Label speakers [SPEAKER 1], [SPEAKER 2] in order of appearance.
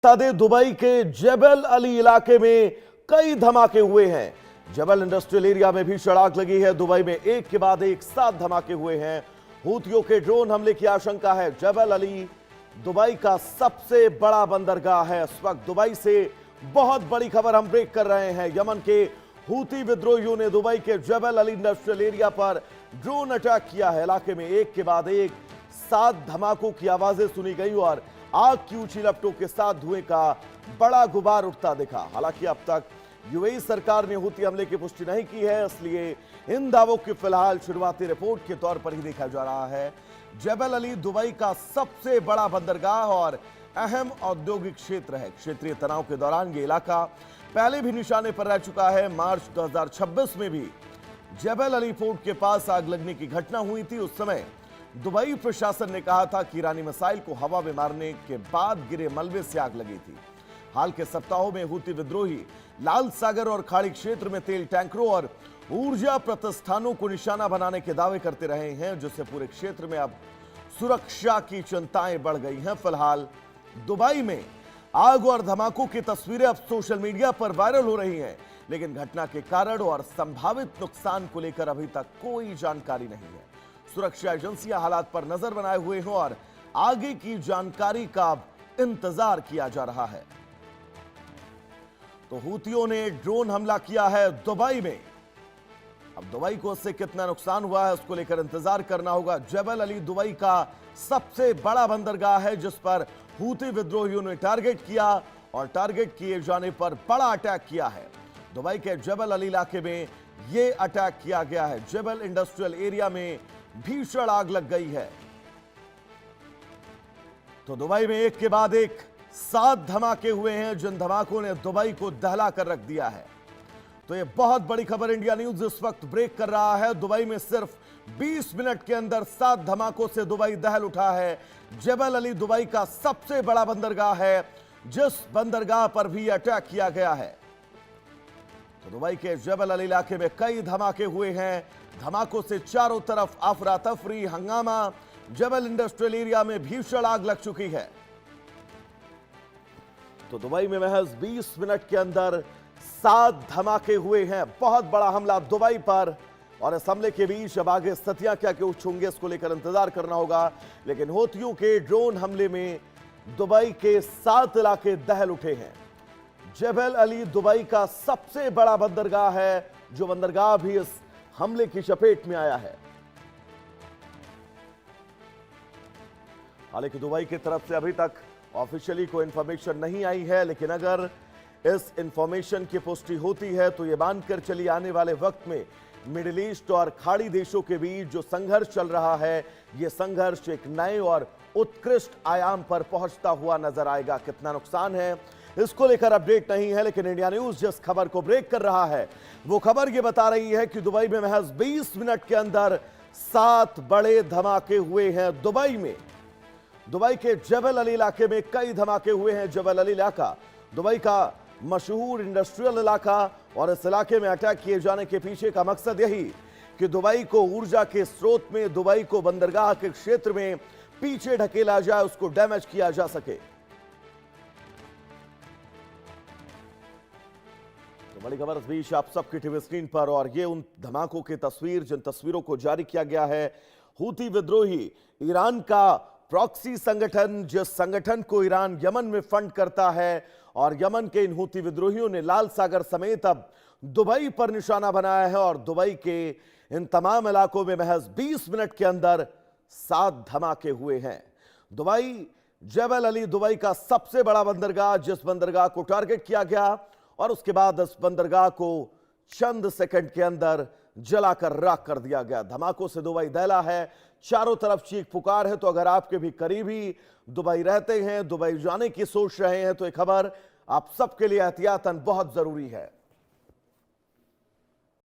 [SPEAKER 1] बता दें, दुबई के जबल अली इलाके में कई धमाके हुए हैं। जबल इंडस्ट्रियल एरिया में भी आग लगी है। दुबई में एक के बाद एक 7 धमाके हुए हैं। हूतियों के ड्रोन हमले की आशंका है। जबल अली दुबई का सबसे बड़ा बंदरगाह है। इस वक्त दुबई से बहुत बड़ी खबर हम ब्रेक कर रहे हैं। यमन के हूती विद्रोहियों ने दुबई के जबल अली इंडस्ट्रियल एरिया पर ड्रोन अटैक किया है। इलाके में एक के बाद एक 7 धमाकों की आवाजें सुनी गई और आग की ऊंची लपटों के साथ धुएं का बड़ा गुबार उठता दिखा। हालांकि अब तक यूएई सरकार ने हूती हमले की पुष्टि नहीं की है, इसलिए इन दावों की फिलहाल शुरुआती रिपोर्ट के तौर पर ही देखा जा रहा है। जबल अली दुबई का सबसे बड़ा बंदरगाह और अहम औद्योगिक क्षेत्र है। क्षेत्रीय तनाव के दौरान यह इलाका पहले भी निशाने पर रह चुका है। मार्च 2026 में भी जबल अली पोर्ट के पास आग लगने की घटना हुई थी। उस समय दुबई प्रशासन ने कहा था कि ईरानी मिसाइल को हवा में मारने के बाद गिरे मलबे से आग लगी थी। हाल के सप्ताहों में हूती विद्रोही लाल सागर और खाड़ी क्षेत्र में तेल टैंकरों और ऊर्जा प्रतिष्ठानों को निशाना बनाने के दावे करते रहे हैं, जिससे पूरे क्षेत्र में अब सुरक्षा की चिंताएं बढ़ गई हैं। फिलहाल दुबई में आग और धमाकों की तस्वीरें अब सोशल मीडिया पर वायरल हो रही हैं, लेकिन घटना के कारण और संभावित नुकसान को लेकर अभी तक कोई जानकारी नहीं है। सुरक्षा एजेंसियां हालात पर नजर बनाए हुए हैं और आगे की जानकारी का इंतजार किया जा रहा है। तो हूतियों ने ड्रोन हमला किया है दुबई में। अब दुबई को इससे कितना नुकसान हुआ है उसको लेकर इंतजार करना होगा। जबल अली दुबई का सबसे बड़ा बंदरगाह है, जिस पर हूती विद्रोहियों ने टारगेट किया और टारगेट किए जाने पर बड़ा अटैक किया है। दुबई के जबल अली इलाके में यह अटैक किया गया है। जबल इंडस्ट्रियल एरिया में भीषण आग लग गई है। तो दुबई में एक के बाद एक 7 धमाके हुए हैं, जिन धमाकों ने दुबई को दहला कर रख दिया है। तो यह बहुत बड़ी खबर इंडिया न्यूज इस वक्त ब्रेक कर रहा है। दुबई में सिर्फ 20 मिनट के अंदर 7 धमाकों से दुबई दहल उठा है। जबल अली दुबई का सबसे बड़ा बंदरगाह है, जिस बंदरगाह पर भी अटैक किया गया है। तो दुबई के जबल अली इलाके में कई धमाके हुए हैं। धमाकों से चारों तरफ अफरा तफरी, हंगामा। जबल इंडस्ट्रियल एरिया में भीषण आग लग चुकी है। तो दुबई में महज 20 मिनट के अंदर 7 धमाके हुए हैं। बहुत बड़ा हमला दुबई पर, और इस हमले के बीच अब आगे स्थितियां क्या कुछ होंगे इसको लेकर इंतजार करना होगा। लेकिन हूतियों के ड्रोन हमले में दुबई के 7 इलाके दहल उठे हैं। जबल अली दुबई का सबसे बड़ा बंदरगाह है, जो बंदरगाह भी इस हमले की चपेट में आया है। हालांकि दुबई की तरफ से अभी तक ऑफिशियली कोई इंफॉर्मेशन नहीं आई है, लेकिन अगर इस इंफॉर्मेशन की पुष्टि होती है तो यह मानकर चली आने वाले वक्त में मिडिल ईस्ट और खाड़ी देशों के बीच जो संघर्ष चल रहा है, यह संघर्ष एक नए और उत्कृष्ट आयाम पर पहुंचता हुआ नजर आएगा। कितना नुकसान है इसको लेकर अपडेट नहीं है, लेकिन इंडिया न्यूज जिस खबर को ब्रेक कर रहा है वो खबर यह बता रही है कि दुबई में महज 20 मिनट के अंदर 7 बड़े धमाके हुए हैं। दुबई में दुबई के जबल अली इलाके में कई धमाके हुए हैं। जबल अली इलाका दुबई का मशहूर इंडस्ट्रियल इलाका, और इस इलाके में अटैक किए जाने के पीछे का मकसद यही कि दुबई को ऊर्जा के स्रोत में, दुबई को बंदरगाह के क्षेत्र में पीछे ढकेला जाए, उसको डैमेज किया जा सके। तो बड़ी खबर इस बीच आप सबकी टीवी स्क्रीन पर, और ये उन धमाकों की तस्वीर जिन तस्वीरों को जारी किया गया है। हूती विद्रोही ईरान का प्रॉक्सी संगठन, जिस संगठन को ईरान यमन में फंड करता है, और यमन के इन हूती विद्रोहियों ने लाल सागर समेत अब दुबई पर निशाना बनाया है। और दुबई के इन तमाम इलाकों में महज 20 मिनट के अंदर 7 धमाके हुए हैं। दुबई जबल अली दुबई का सबसे बड़ा बंदरगाह, जिस बंदरगाह को टारगेट किया गया और उसके बाद इस बंदरगाह को चंद सेकंड के अंदर जलाकर राख कर दिया गया। धमाकों से दुबई दहला है, चारों तरफ चीख पुकार है। तो अगर आपके भी करीबी दुबई रहते हैं, दुबई जाने की सोच रहे हैं, तो एक खबर आप सबके लिए एहतियातन बहुत जरूरी है।